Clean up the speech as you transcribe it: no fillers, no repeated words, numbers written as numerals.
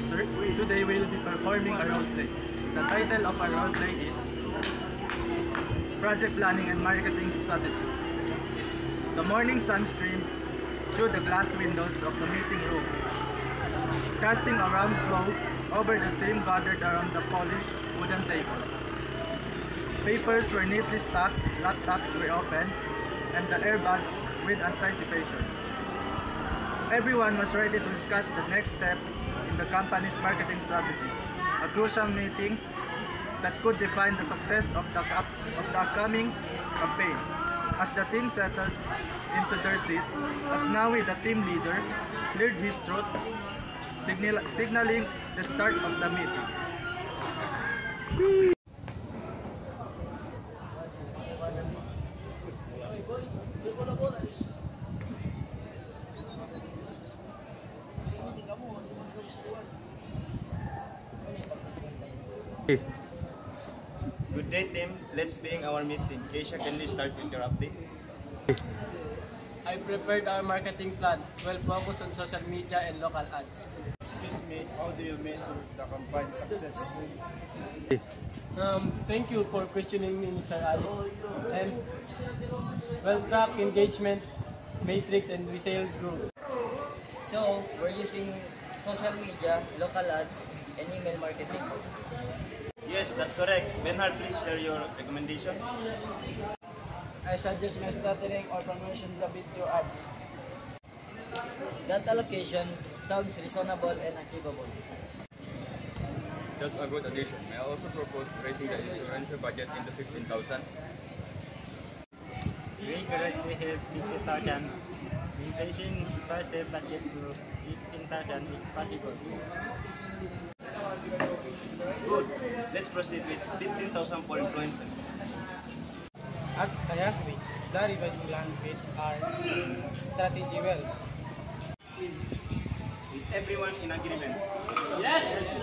sir. Today we will be performing a role play. The title of our role play is Project Planning and Marketing Strategy. The morning sun streamed through the glass windows of the meeting room, casting a round glow over the team gathered around the polished wooden table. Papers were neatly stacked, laptops were open, and the air buzzed with anticipation. Everyone was ready to discuss the next step in the company's marketing strategy, a crucial meeting that could define the success of the upcoming campaign. As the team settled into their seats, Asnawi, the team leader, cleared his throat, signaling the start of the meeting. Good day, team. Let's begin our meeting. Keisha, can we start with your update? I prepared our marketing plan, well focused on social media and local ads. Excuse me, how do you measure the campaign success? Thank you for questioning me, Mr. Ali. And well-tracked engagement, matrix, and resale group. So, we're using social media, local ads, and email marketing. Yes, that's correct. Benhard, please share your recommendation. I suggest messaging or promotion the video ads. That allocation sounds reasonable and achievable. That's a good addition. I also propose raising the influencer budget into 15,000. We currently have 50,000. Increasing the budget to 15,000 is possible. Good. Let's proceed with 15,000 for influencers. At Kayakri, the revised plan fits our strategy well. Is everyone in agreement? Yes!